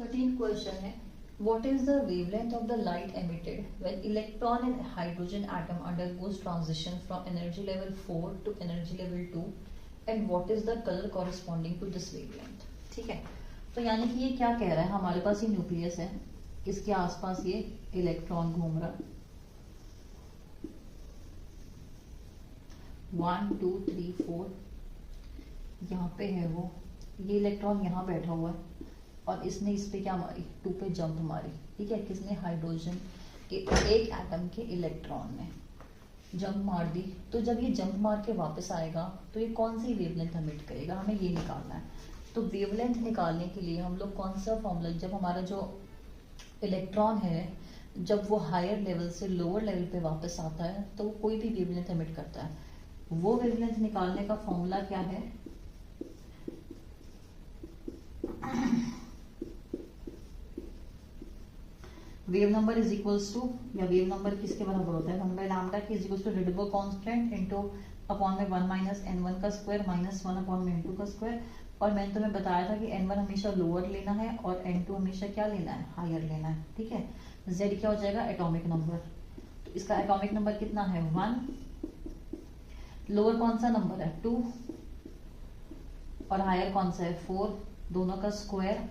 13 question है, what is the wavelength of the light emitted when electron in hydrogen atom undergoes transition from energy level 4 to energy level 2 and what is the color corresponding to this wavelength। ठीक है, तो यानी कि ये क्या कह रहा है, हमारे पास ये न्यूक्लियस है, इसके आसपास ये इलेक्ट्रॉन घूम रहा, 1 2 3 4, यहाँ पे है वो, ये इलेक्ट्रॉन यहाँ बैठा हुआ है और इसने इस पे क्या मारी, 2 पे जंप मारी। ठीक है, किसने, हाइड्रोजन के एक एटम के इलेक्ट्रॉन ने जंप मार दी। तो जब ये जंप मार के वापस आएगा तो ये कौन सी वेवलेंथ एमिट करेगा, हमें ये निकालना है। तो वेवलेंथ निकालने के लिए हम लोग कौन सा फॉर्मूला, जब हमारा जो इलेक्ट्रॉन है जब वो हायर लेवल से लोअर लेवल पे वापस आता है तो वो कोई भी वेवलेंथ एमिट करता है, वो वेवलेंथ निकालने का फॉर्मूला क्या है, wave number is equals to, या वेव नंबर किसके बराबर होता है, 1/λ की is equals to Rydberg constant into upon में 1 माइनस n1 का स्क्वायर माइनस 1 अपॉन में n2 का स्क्वायर। और मैंने तुम्हें बताया था कि n1 हमेशा लोअर लेना है और n2 हमेशा क्या लेना है, हायर लेना है। ठीक है, z क्या हो जाएगा, एटॉमिक नंबर। तो इसका एटॉमिक नंबर कितना है, 1, लोअर कौन सा नंबर है 2 और हायर कौन सा है 4, दोनों का स्क्वायर।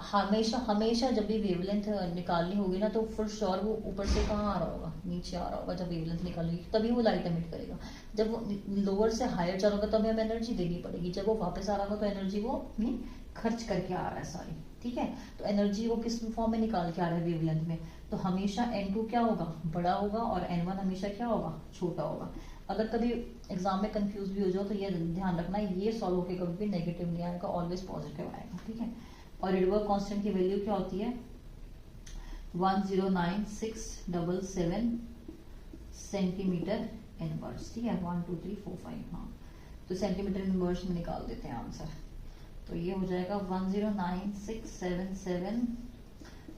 हमेशा हमेशा जब भी वेवलेंथ निकालनी होगी ना तो फॉर श्योर वो ऊपर से कहाँ आ रहा होगा, नीचे आ रहा होगा। जब वेवलेंथ निकालेगी तभी वो लाइट एमिट करेगा। जब वो लोअर से हायर जा रहा होगा तब हमें एनर्जी देनी पड़ेगी। जब वो वापस आ रहा होगा तो एनर्जी वो अपनी खर्च करके आ रहा है सारी। ठीक है, तो एनर्जी वो किस फॉर्म में निकाल के आ रहा है वेवलेंथ में, तो हमेशा n2 क्या होगा, बड़ा होगा और n1 हमेशा क्या होगा, छोटा होगा। अगर कभी एग्जाम में कंफ्यूज भी हो जाओ तो ये ध्यान रखना, ये सॉल्व होकर कभी भी नेगेटिव नहीं आएगा, ऑलवेज पॉजिटिव आएगा। ठीक है, और रिडबर्ग कांस्टेंट की वैल्यू क्या होती है, 109677 सेंटीमीटर इनवर्स। ठीक है, 1 2 3 4 5, हाँ तो सेंटीमीटर इनवर्स में निकाल देते हैं आंसर। तो ये हो जाएगा 109677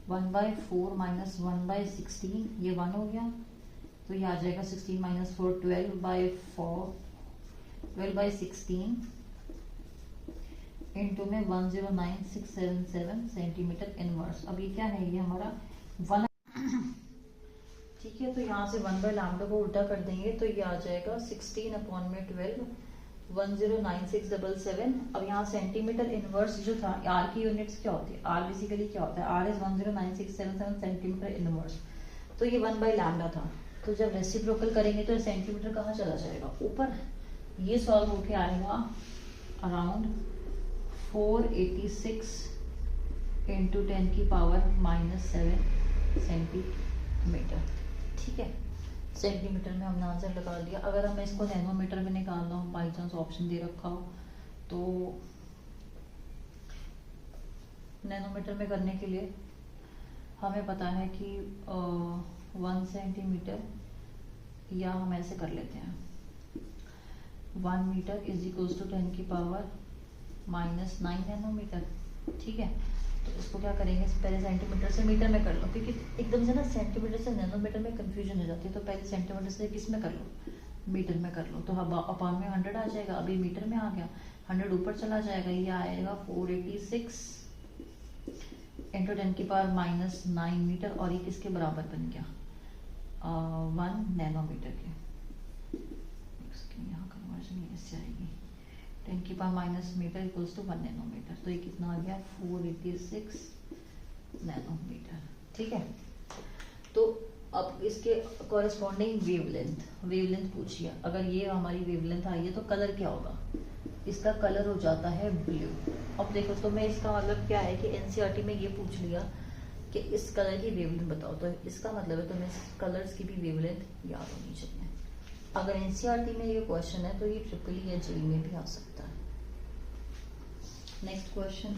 1/4 माइनस 1/16, ये 1 हो गया, तो ये आ जाएगा 16 माइनस 4 12/4 12/16 इनटू में 109677 सेंटीमीटर इनवर्स। अब ये क्या है, ये हमारा 1। ठीक है, तो यहाँ से 1/λ को उल्टा कर देंगे तो ये आ जाएगा 16 अपॉन में 12 109677। अब यहाँ सेंटीमीटर इनवर्स जो था, आर की यूनिट्स क्या होती है, आर बेसिकली क्या होता है, आर इज 109677 सेंटीमीटर इनवर्स। तो ये 1/λ था, तो जब रेसिप्रोकल करेंगे तो सेंटीमीटर कहाँ चला जाएगा, ऊपर। ये सॉल्व होके आएगा अराउंड 486 इंटू 10 की पावर -7 सेंटीमीटर। ठीक है, सेंटीमीटर में हमने आंसर लगा दिया। अगर हमें इसको नैनोमीटर में निकालना हो, बाई चांस ऑप्शन दे रखा हो, तो नैनोमीटर में करने के लिए हमें पता है कि 1 सेंटीमीटर, या हम ऐसे कर लेते हैं 1 मीटर इज इक्वल्स टू 10 की पावर -9 नैनोमीटर। ठीक है, तो इसको क्या करेंगे, पहले सेंटीमीटर से मीटर में कर लो, क्योंकि एकदम से ना सेंटीमीटर से नैनोमीटर में कंफ्यूजन हो जाती है। तो पहले सेंटीमीटर से किस में कर लो, मीटर में कर लो। तो अपॉन में 100 आ जाएगा, अभी मीटर में आ गया, 100 ऊपर चला जाएगा, ये आएगा 486 इंटू 10 की पावर -9 मीटर, और ये किसके बराबर बन गया, 1 नैनोमीटर के। यहाँ कन्वर्जन ऐसे आएगी, 10 की power minus metre equals to 1 nanometre. तो ये कितना आ गया, 486 नैनोमीटर। ठीक है, तो अब इसके कॉरेस्पॉन्डिंग वेवलेंथ पूछिए। अगर ये हमारी वेवलेंथ आई है तो कलर क्या होगा, इसका कलर हो जाता है ब्लू। अब देखो, तो मैं इसका मतलब क्या है कि एनसीईआरटी में ये पूछ लिया कि इस कलर की वेवलेंथ बताओ, तो इसका मतलब है तुम्हें कलर्स की भी वेवलेंथ याद होनी चाहिए। अगर एनसीईआरटी में ये क्वेश्चन है तो ये ट्रिपल या जेई में भी आ सकता है। Next question,